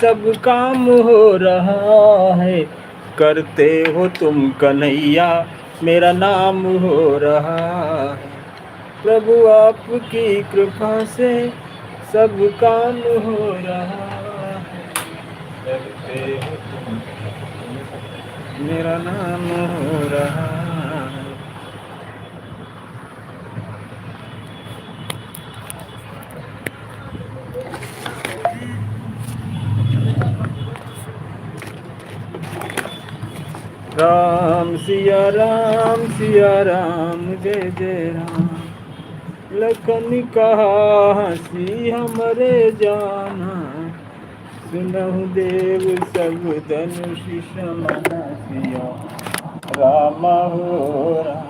सब काम हो रहा है। करते हो तुम कन्हैया, मेरा नाम हो रहा है। प्रभु आपकी कृपा से सब काम हो रहा है। करते हो तुम, मेरा नाम हो रहा है। राम सिया राम, जय जय राम। लखन कहा हंसी हमरे जाना, सुनहु देव सब धनुष समान। सिया रामा हो रामा।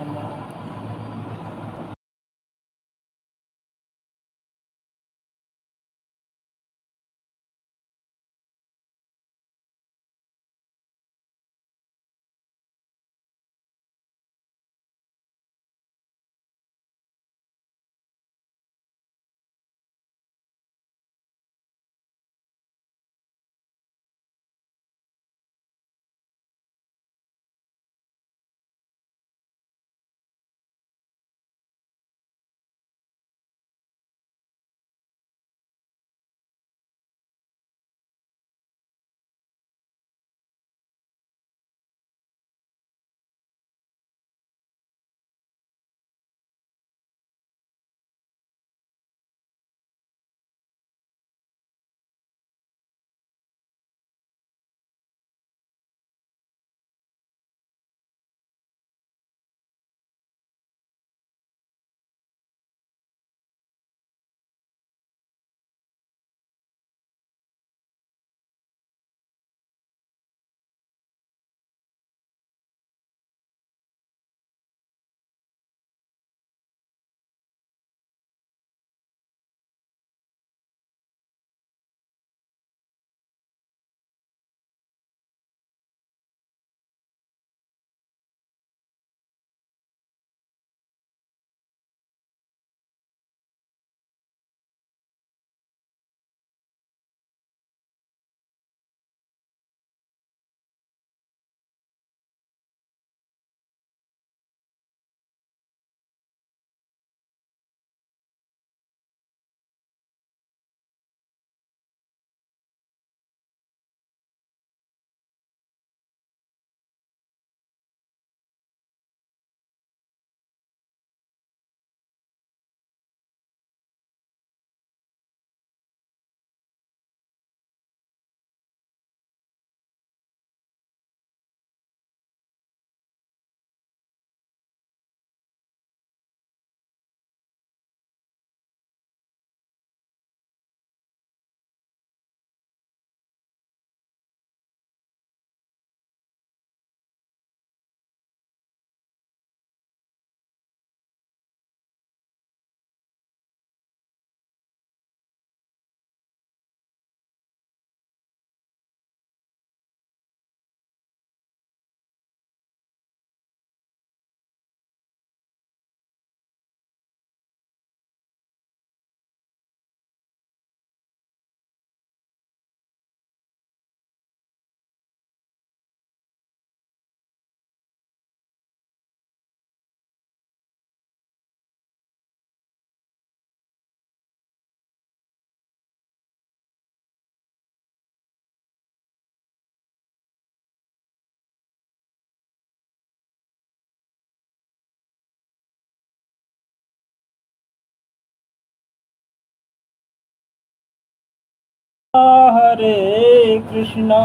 हरे कृष्णा,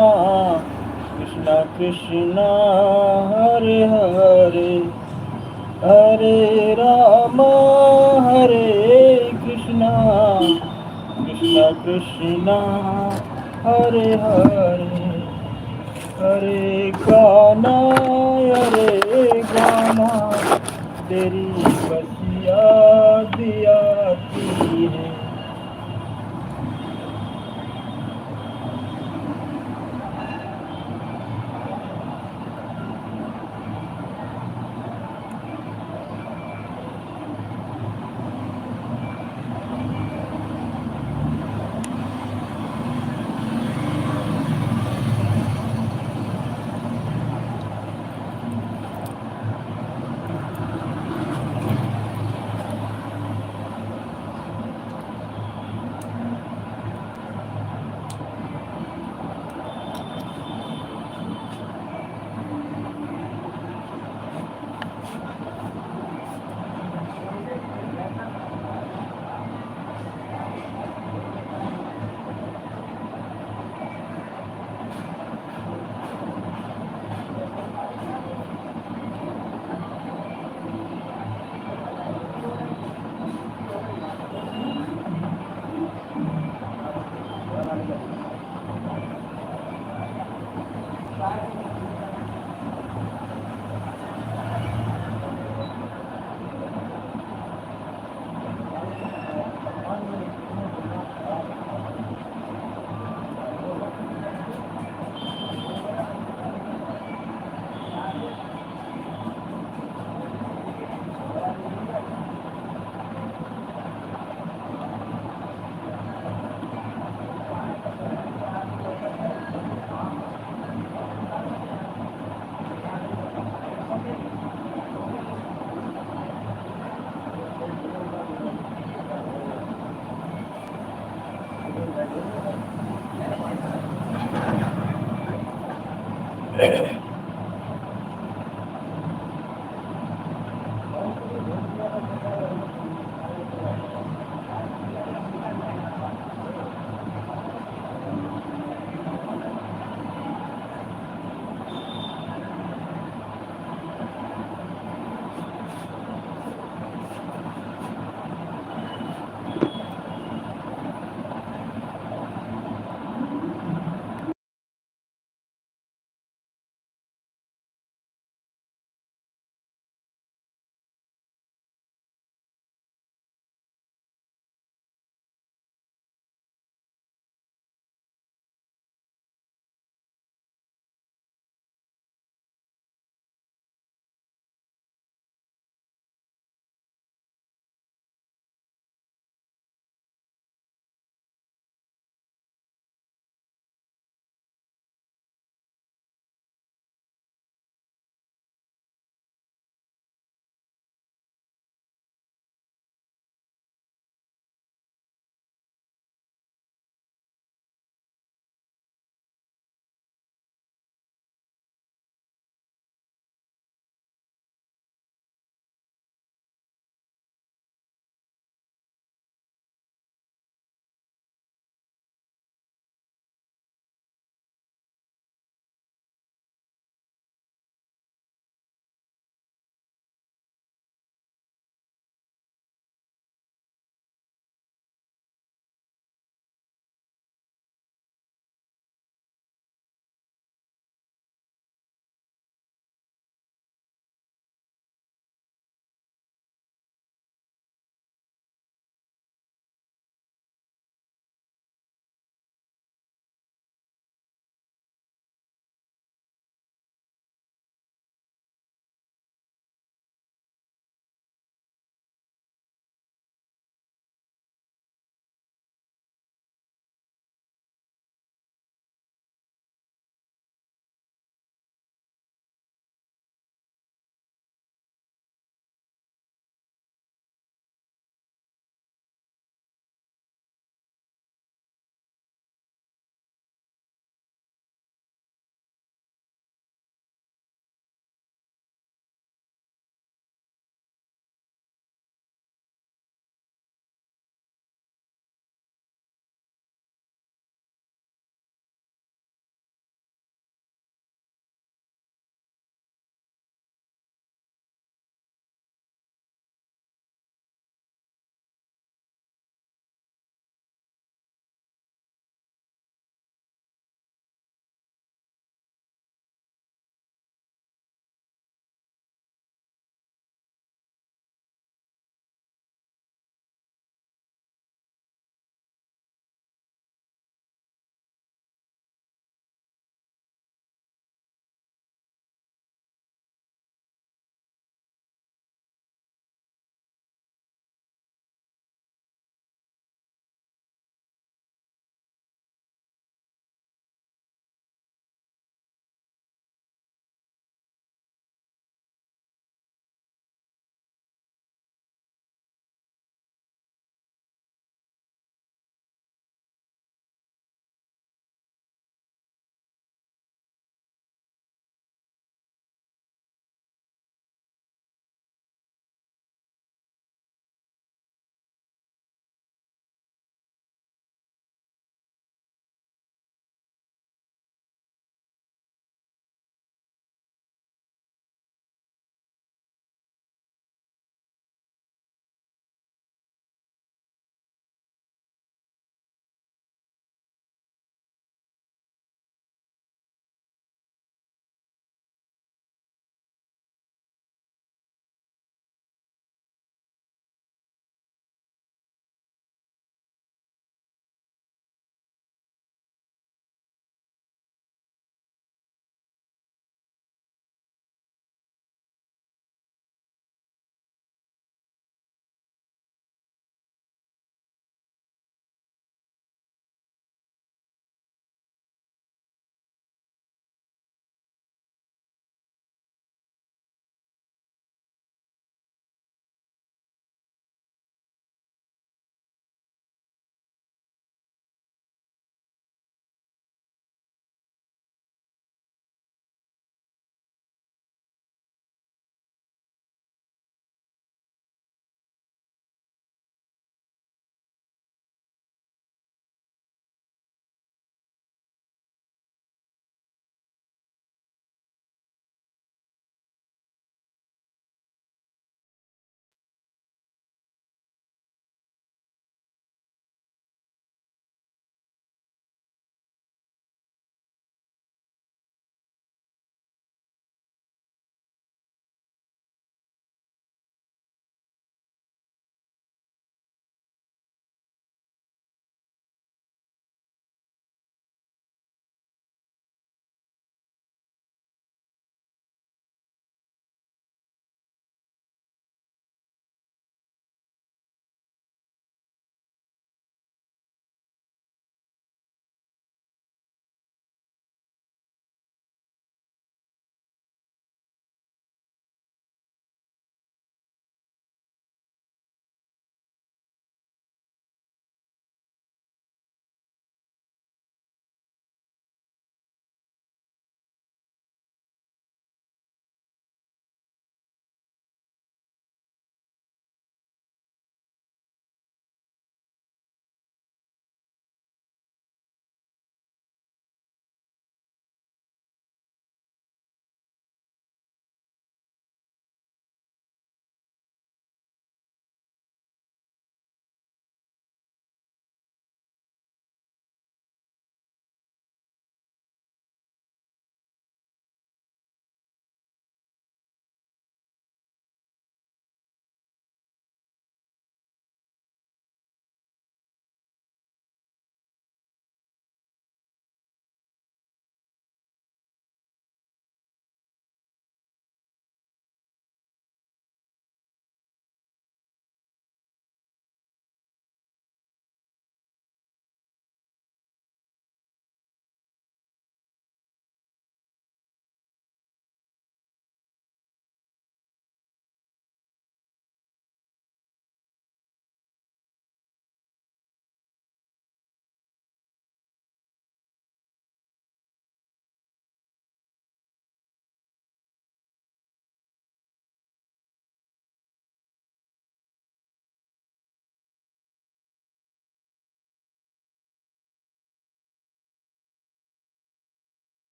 कृष्णा कृष्णा हरे हरे, हरे राम हरे कृष्णा, कृष्णा कृष्णा हरे हरे। हरे गाना, हरे गाना, तेरी बसिया दिया है।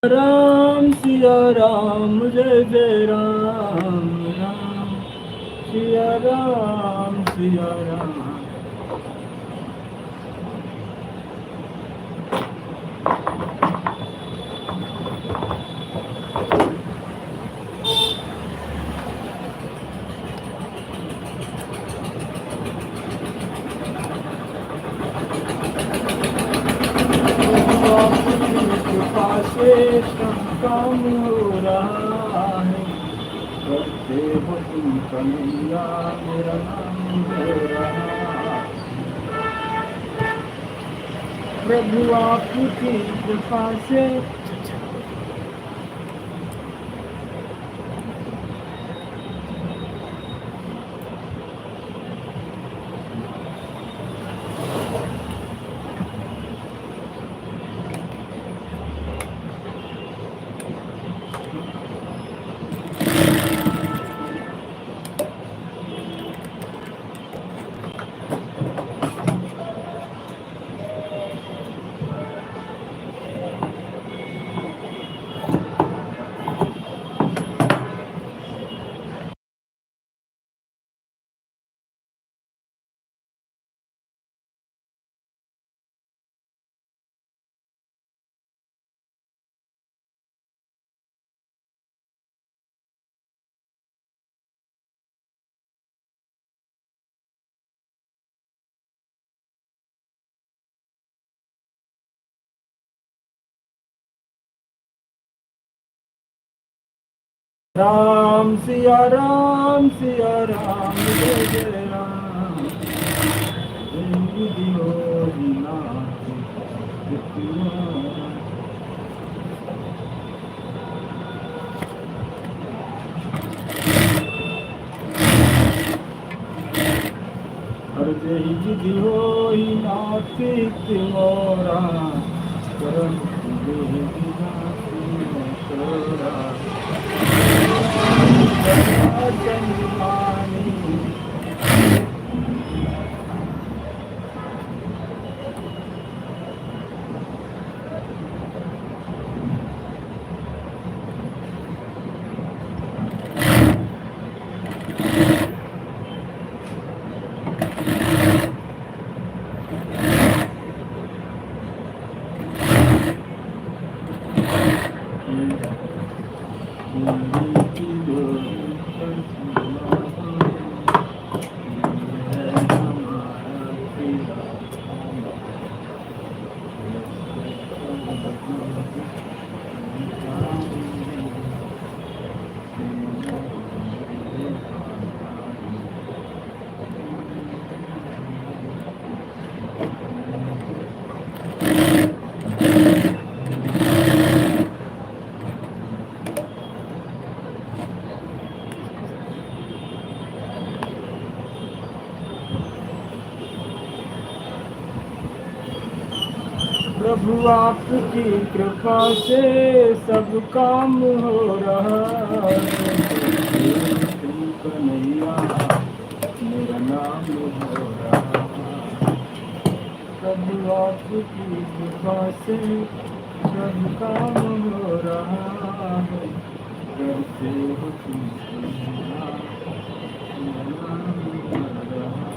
राम सिया राम जय जय राम राम सिया राम सिया राम। कृपा से सब काम हो रहा है, करते हो तुम कन्हैया मेरा नाम हो रहा। प्रभु आपकी कृपा से राम सिया राम जय जय राम। जिंदगी हो ही नाथ कृष्ण। हर जय विधि हो ही नाथ मोरा, करम देहि नाथ चंद्रमानी। प्रभु आपकी कृपा से सब काम हो रहा है, तुम कन्हैया मेरा नाम हो रहा। प्रभु आपकी कृपा से सब काम हो रहा है, करते हो तुम कन्हैया मेरा नाम हो रहा।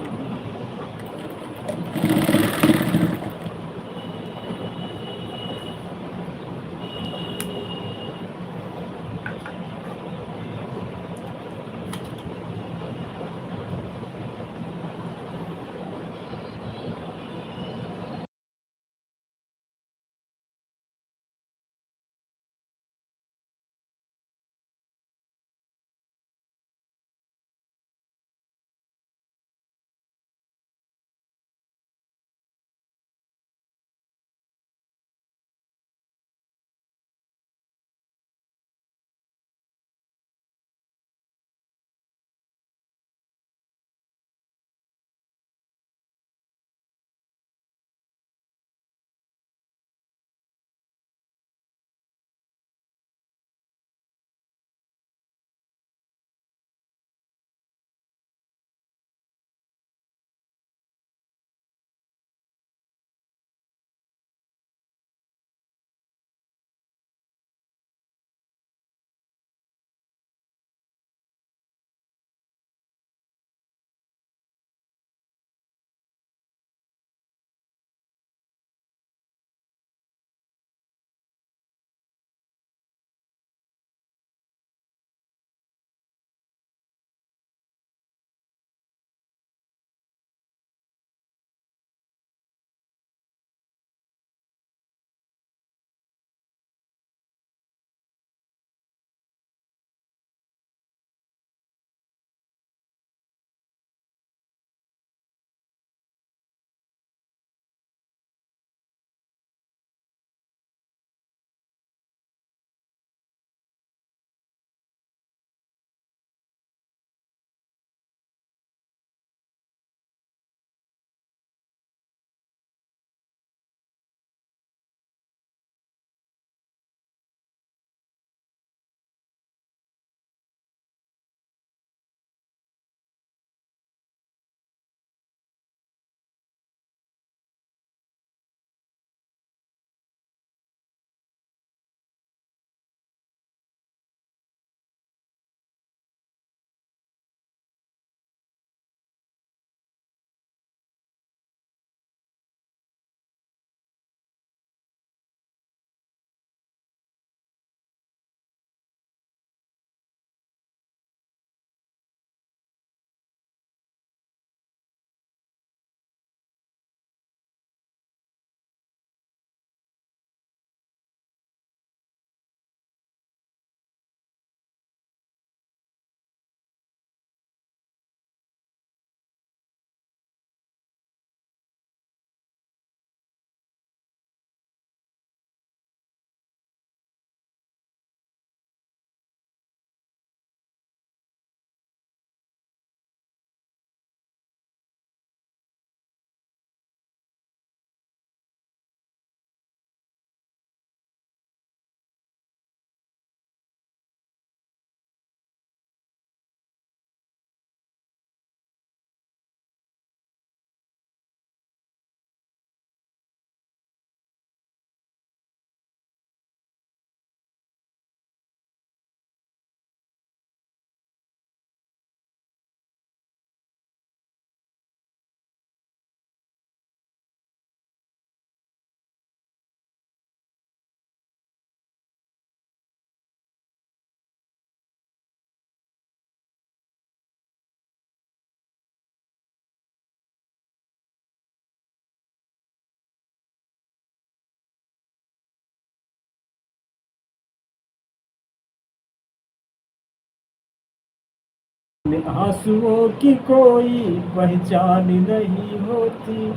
आंसुओं की कोई पहचान नहीं होती,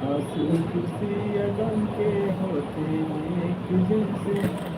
आंसू किसी अगम के होते एक जैसे।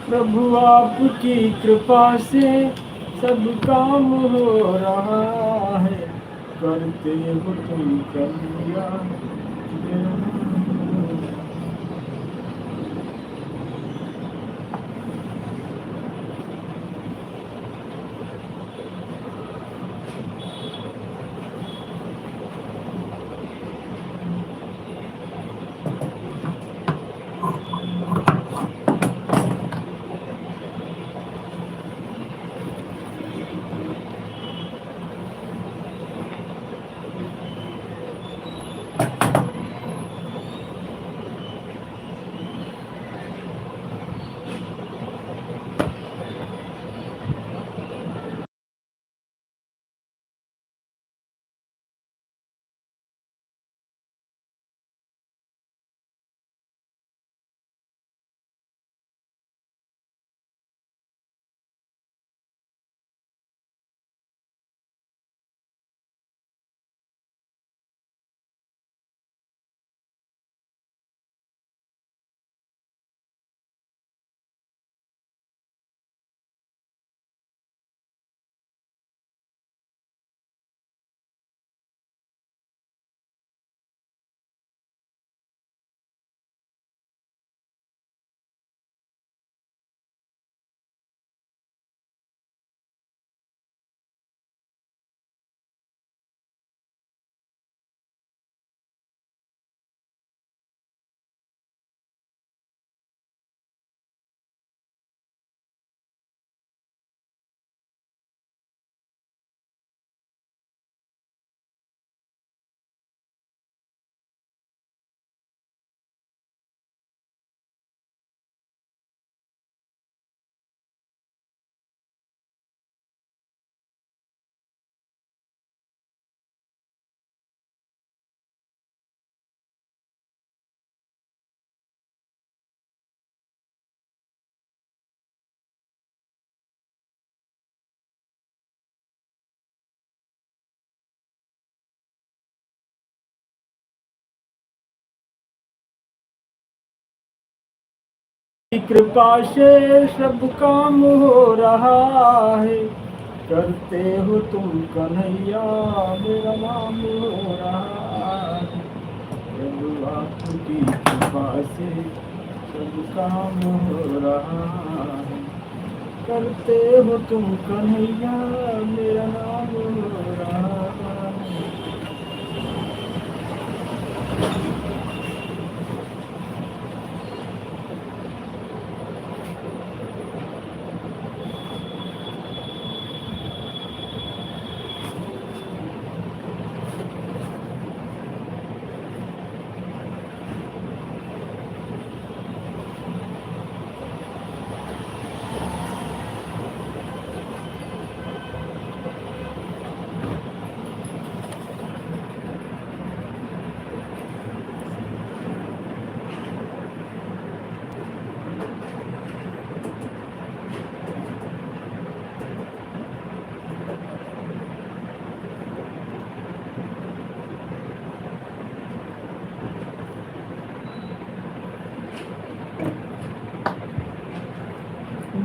प्रभु आपकी कृपा से सब काम हो रहा है, करते हो तुम कल्याण। कृपा से सब काम हो रहा है, करते हो तुम कन्हैया, मेरा नाम हो रहा है। प्रभु आपकी कृपा से सब काम हो रहा है, करते हो तुम कन्हैया, मेरा नाम हो रहा है।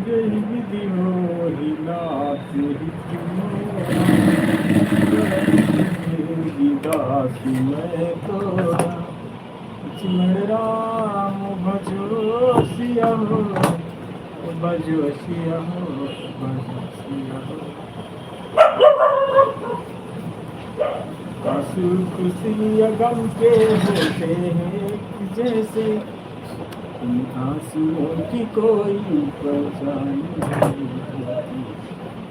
जय विधि हो ही नाथ हित दास मैं तोरा चिमण राम भजो सिया हो भजो सिया हो भजो सिया हो आंसू खुशी या गम के होते हैं जैसे इन आंसुओं की कोई पहचान नहीं होती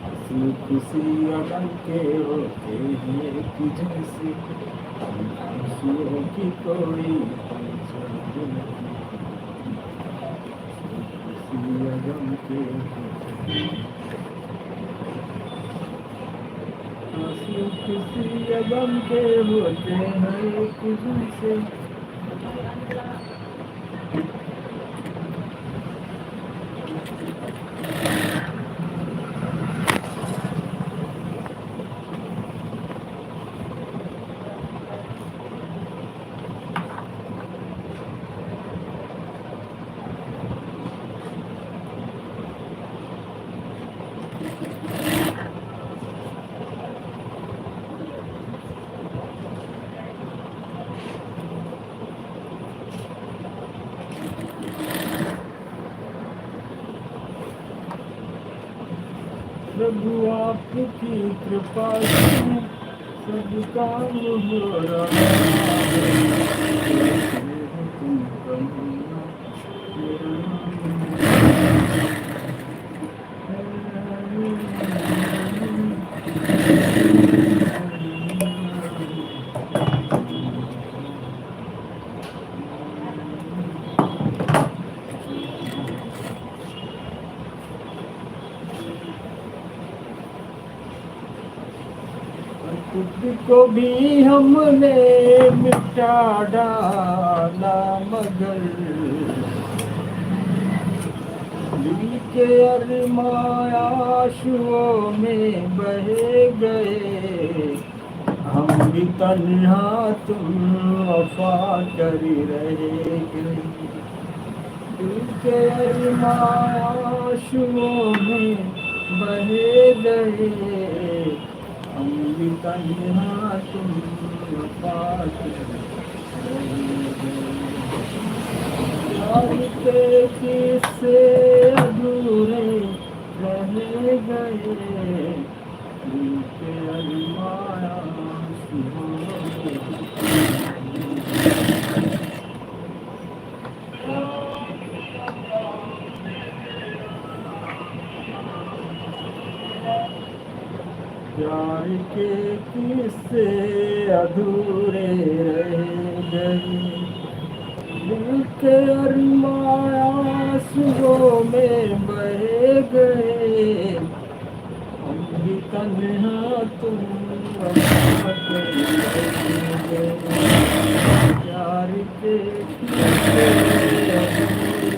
आंसू खुशी या गम के होते हैं कि जैसे इन आंसुओं की कोई पहचान नहीं खुशी या गम के होते हैं आंसू खुशी या गम के होते हैं कि जैसे प्रभु आपकी कृपा से सब काम हो रहा है तुम कन्हैया तेरा खुद को भी हमने मिटा डाला मगर दिल के अरमायाशुओं में बहे गए हम भी तन्हा तुम वफा कर रहे गए दिल के अरमायाशुओं में बहे गए हम भी तन्हा तुम वफा कर प्यार के किस्से अधूरे रह गए दिल के अरमायाशुओं प्यार के किस्से अधूरे रह गए दिल के अरमायाशुओं में बह गए हम भी तन्हा तुम वफा कर रहे प्यार के किस्से अधूरे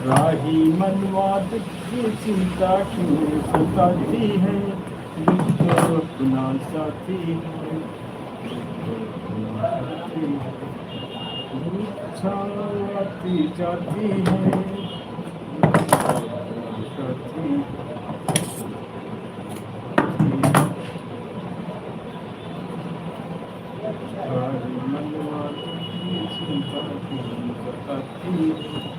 राही मनवाद की चिंता क्यों सताती है दिल को अपना साथी है इच्छा आती जाती है साथी राही मनवाद की चिंता क्यों सताती है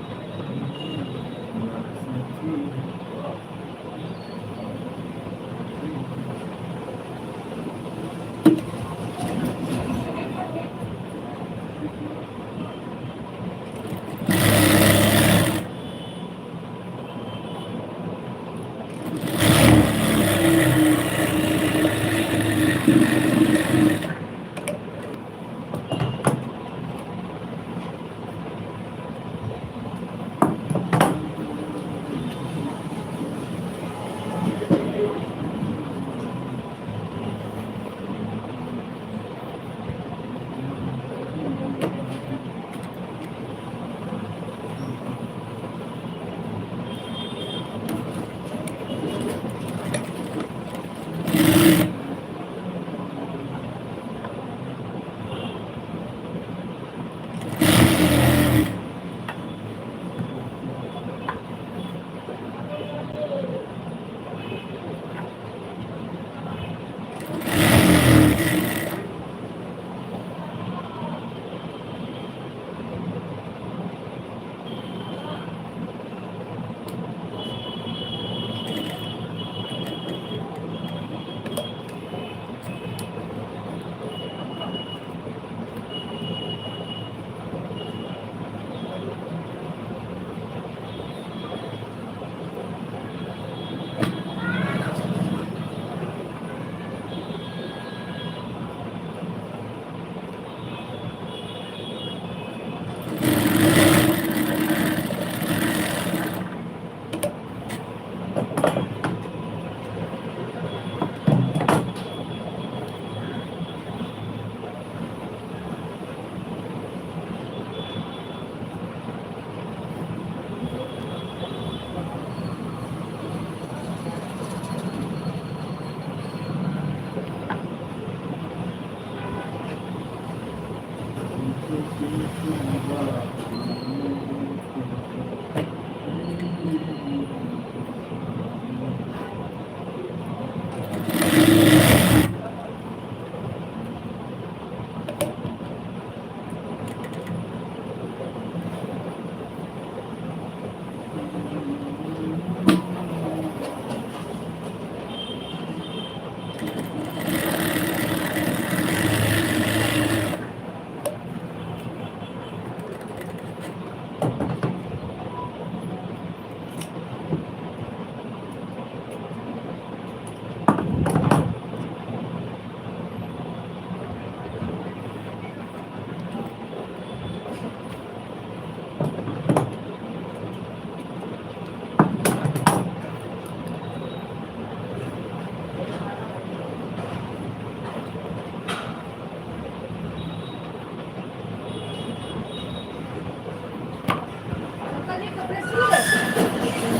अंकल जी कपड़े सिल गए?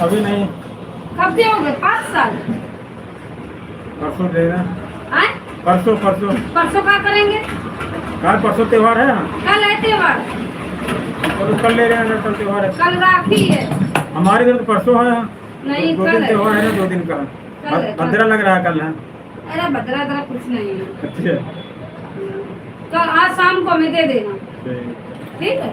अभी नहीं, कब दोगे? 5 साल? परसों देना। आए? परसों परसों परसों क्या करेंगे? कल परसों त्योहार है। कल है त्योहार। और कल ले रहे हैं, कल त्योहार है। कल राखी है। हमारे घर तो परसों है। नहीं, दो कल दिन है। त्योहार है ना, 2 दिन का। कल है, कल। भद्रा लग रहा है कल है। अरे भद्रा भद्रा कुछ नहीं है। अच्छा कल आज शाम को हमें दे देना, ठीक। ठीक है?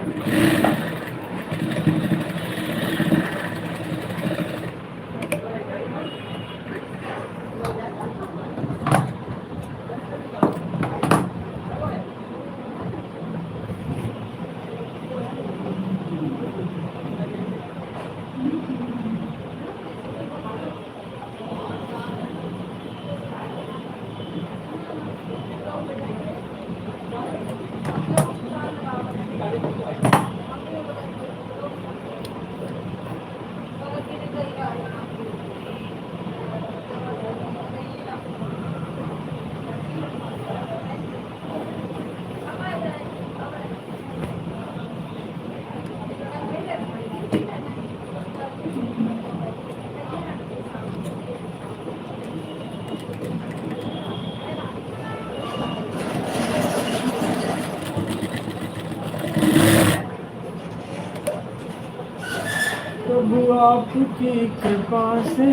प्रभु आपकी कृपा से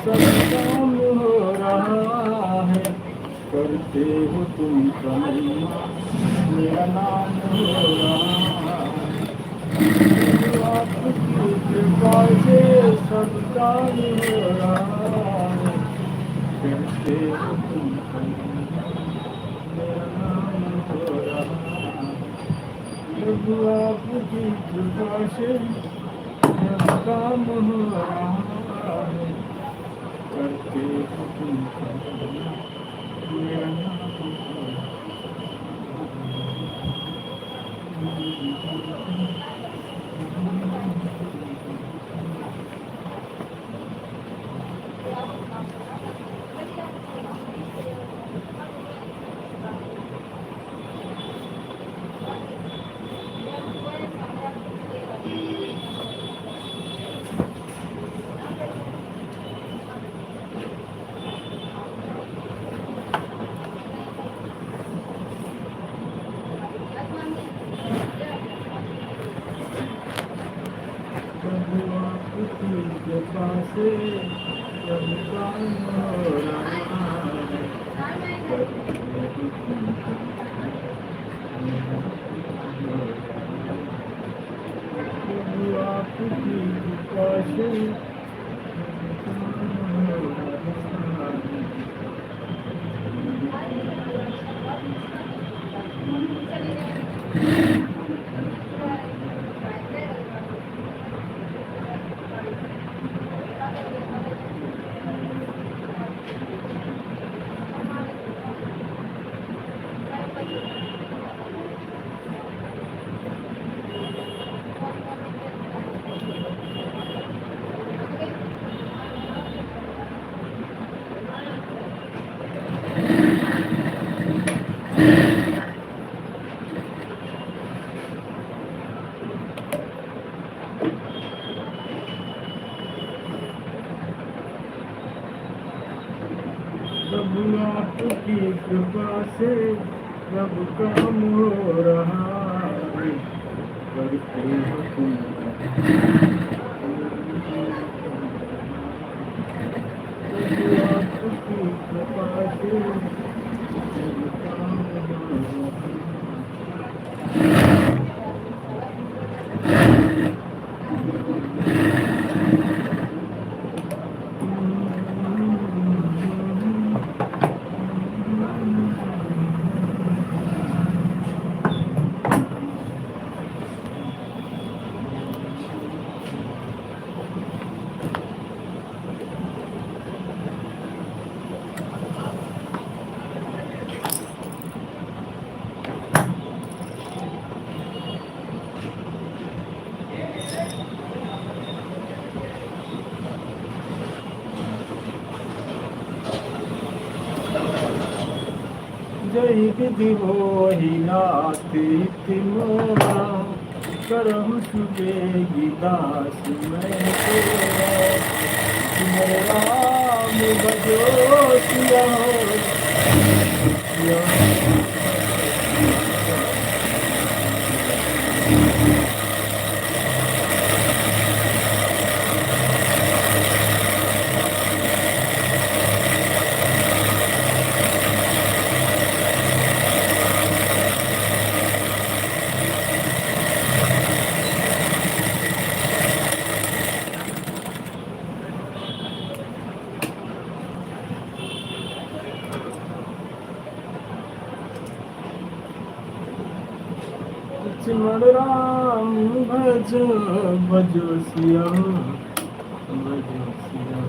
सब काम हो रहा है। करते हो तुम कन्हैया, मेरा नाम हो रहा है। प्रभु आपकी कृपा से सब काम हो रहा है। करते हो तुम कन्हैया, मेरा नाम हो रहा है। प्रभु आपकी कृपा से काम हो रहा है। करते हो तुम कन्हैया, मेरा नाम हो रहा प्रभु आपकी कृपा से सब काम हो रहा है। करते हो तुम कन्हैया, मेरा नाम हो रहा है। प्रभु आपकी कृपा से सब काम हो रहा है। प्रभु आपकी कृपा से सब काम हो रहा करते हो तुम आपकी कृपा से सब काम हो जय विधि हो ही नाथ मोरा करहु सुबेगी दास मैं तेरा तुम राम बजो सिया लक्ष्मण राम भजो भजो सिया भजो सिया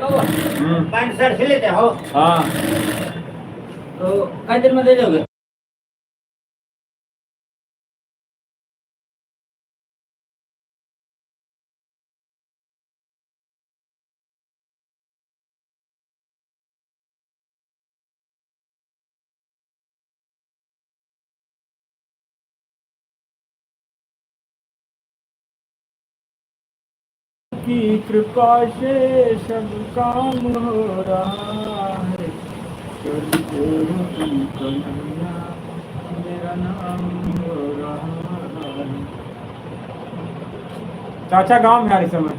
बाबा पैंट शर्ट सिल लेते हो हाँ तो कितने दिन में दे दोगे? की कृपा से सब काम हो रहा है करते हो तुम कन्हैया मेरा नाम हो रहा है। चाचा गांव में आ इस समय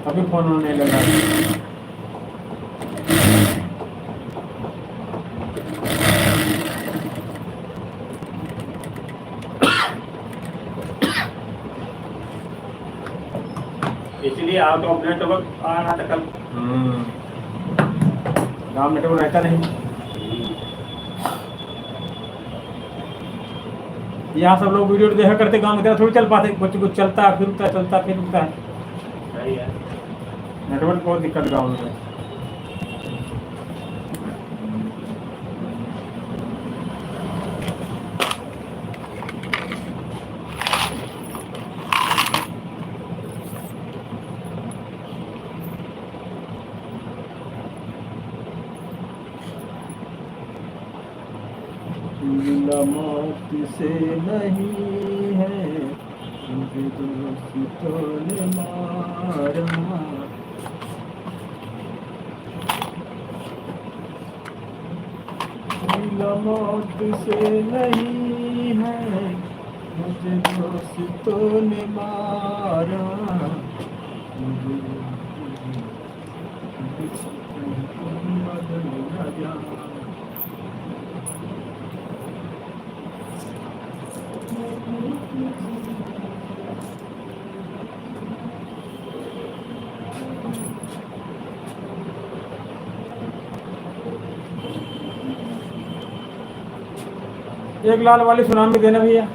अभी फोन होने लगा इसलिए आउट ऑफ नेटवर्क आ रहा था कल। गांव में नेटवर्क रहता नहीं। यहाँ सब लोग वीडियो देखा करते गांव में थोड़ी चल पाते कुछ कुछ चलता फिर रुकता चलता फिर रुकता है सही है। नेटवर्क बहुत दिक्कत गाँव में मौत से नहीं है मुझे दोस्तों ने मारा मौत से नहीं है मुझे दोस्तों ने मारा मुझे बदल न जाए। एक लाल वाली सुनामी देना भैया।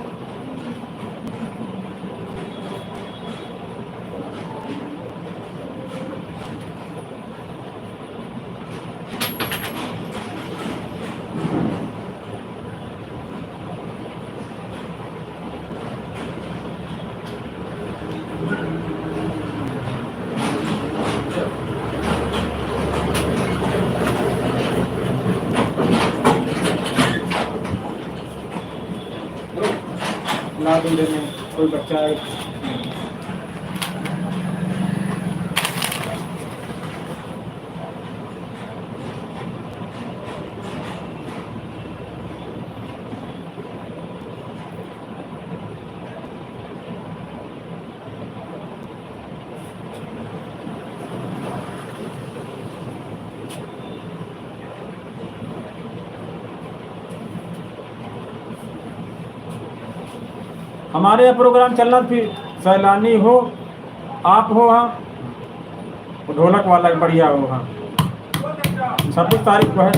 ला दूं देने कोई बच्चा है। हमारे यहाँ प्रोग्राम चल रहा, फिर सैलानी हो, आप हो, हाँ ढोलक वाला बढ़िया हो, हाँ 26 तारीख को है।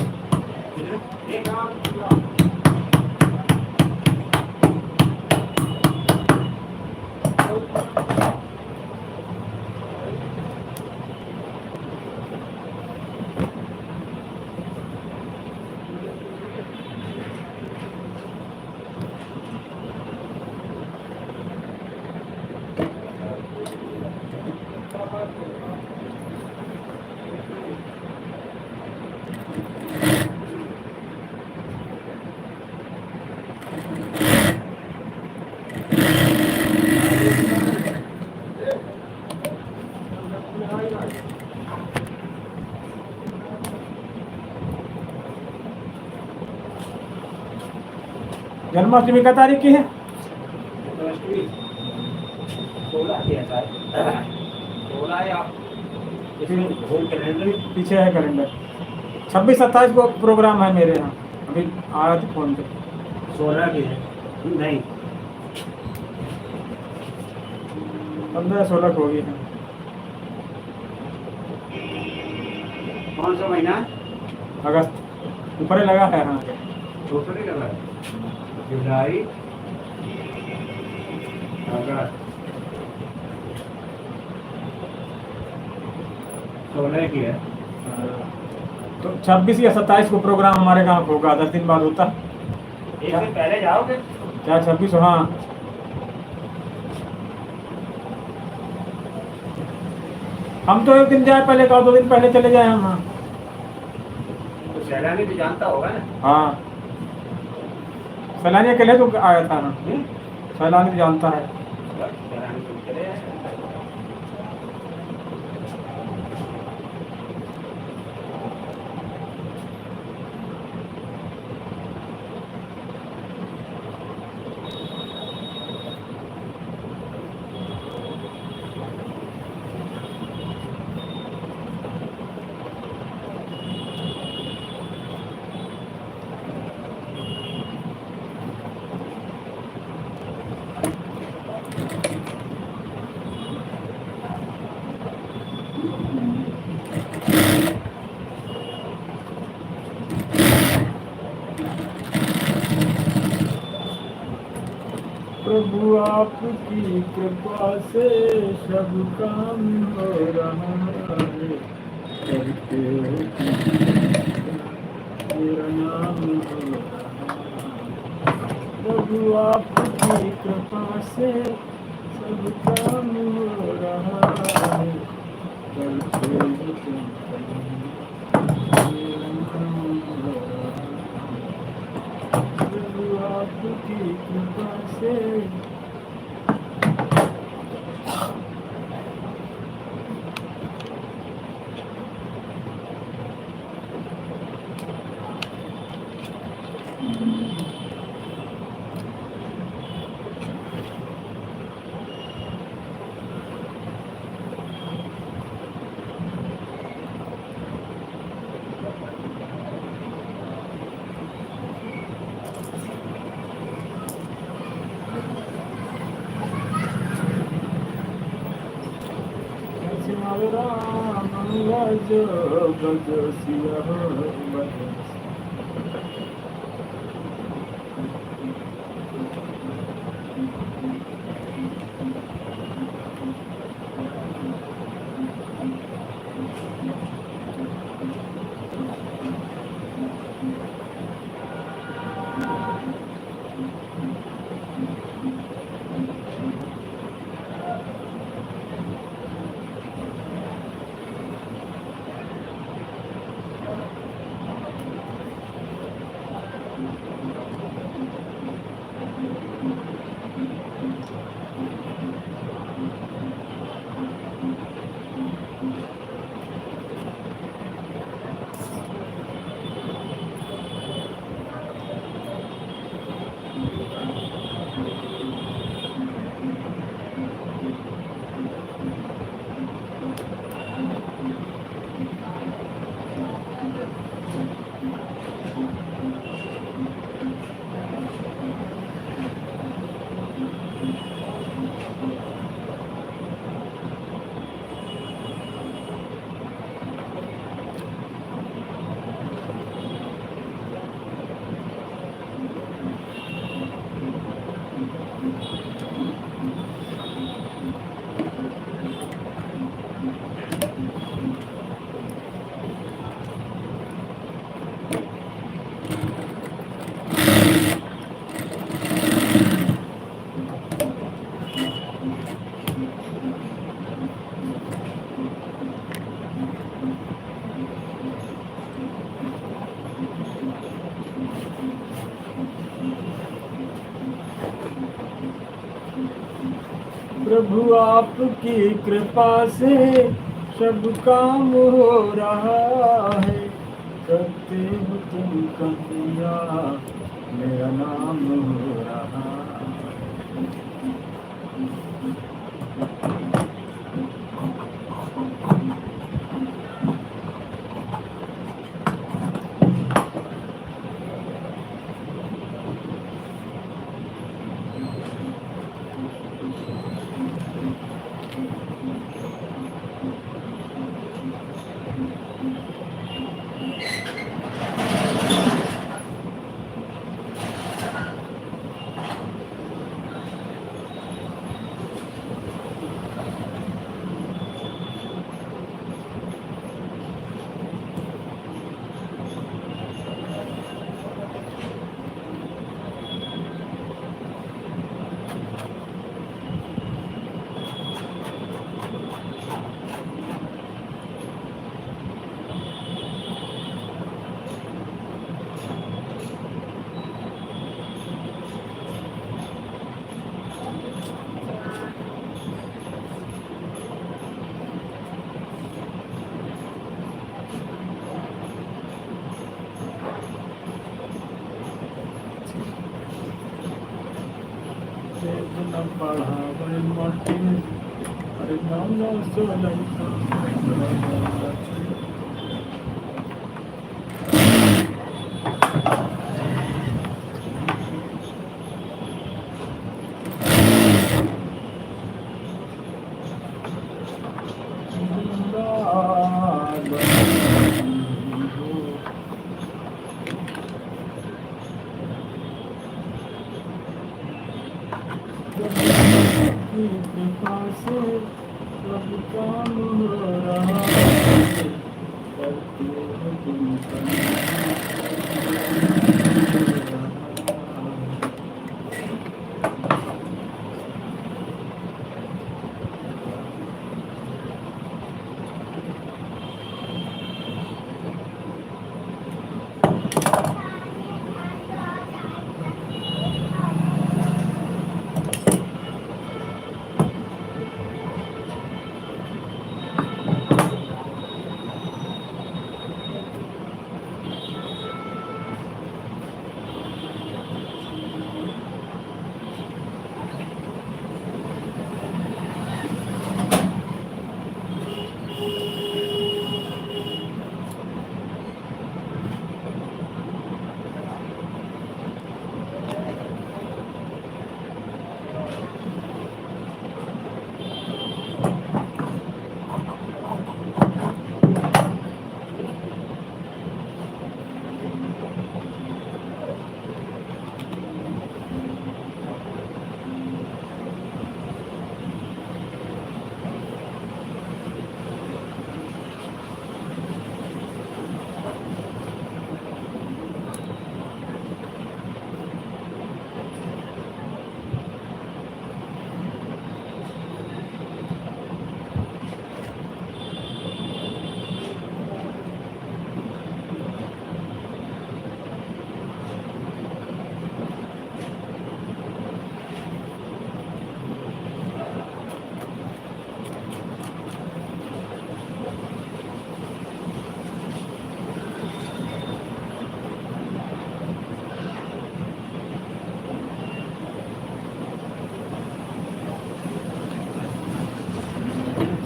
जन्माष्टमी का तारीख की है? 16 की है शायद, 16 या कैलेंडर पीछे है कैलेंडर। 26-27 को प्रोग्राम है मेरे यहाँ, अभी आया था फोन पे। 16 की है नहीं, 15-16 को होगी है। कौन सा महीना? अगस्त ऊपर ही लगा है, हाँ दूसरी लगा है, जुलाई अगस्त 16 की है। तो 26 या 27 को प्रोग्राम हमारे गाँव होगा, 10 दिन बाद होता। एक दिन पहले जाओगे? क्या 26? हाँ हम तो एक दिन जाए पहले, का 2 दिन पहले चले जाए हम। हाँ तो सैलानी भी जानता होगा ना? हाँ सैलानी अकेले तो आया था ना, सैलानी भी जानता है। सैलानी तो चले जाए। प्रभु आपकी कृपा से सब काम हो रहा है, करते हो मेरा नाम हो रहा है। प्रभु आपकी कृपा से सब काम हो रहा है, करते हो मेरा नाम हो रहा है। प्रभु आपकी कृपा से राम गज गज सिया गज। प्रभु आपकी कृपा से सब काम हो रहा है। करते हो तुम कन्हैया मेरा नाम हो रहा है। न पढ़ावे मटी अरे नाम सोलंका। कृपा से सब काम हो रहा है। करते हो तुम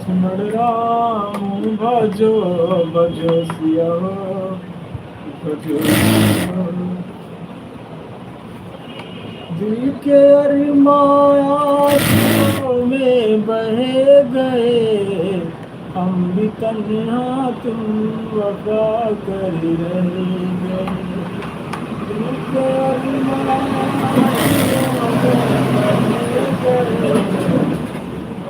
लक्ष्मण राम भजो भजो सिया भजो सिया। दिल के अरमाया में बहे गए, हम भी तन्हा तुम वफा कर रह गए। दिल के अरमाया में बहे गए,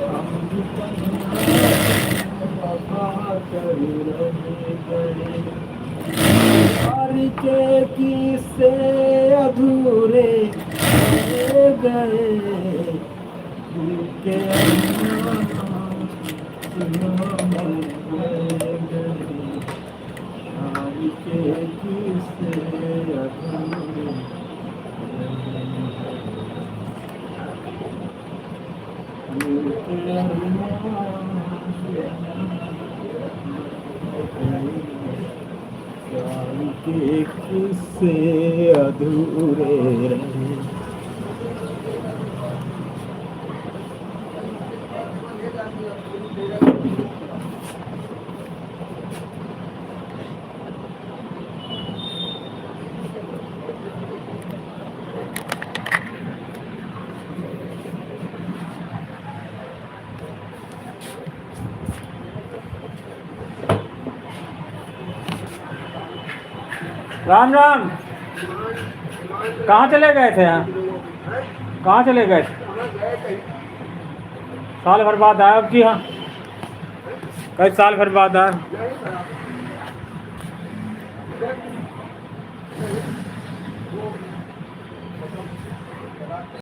हम भी तन्हा तुम वफा कर रह गए। प्यार के किस्से अधूरे रह गए, दिल के अरमान में बह गए। प्यार के किस्से अधूरे दिल के अरमान प्यार के किस्से अधूरे रहे। राम राम, कहाँ चले गए थे यहाँ? कहाँ चले गए थे? साल भर बाद आए अब की? हाँ, कई साल भर बाद आए।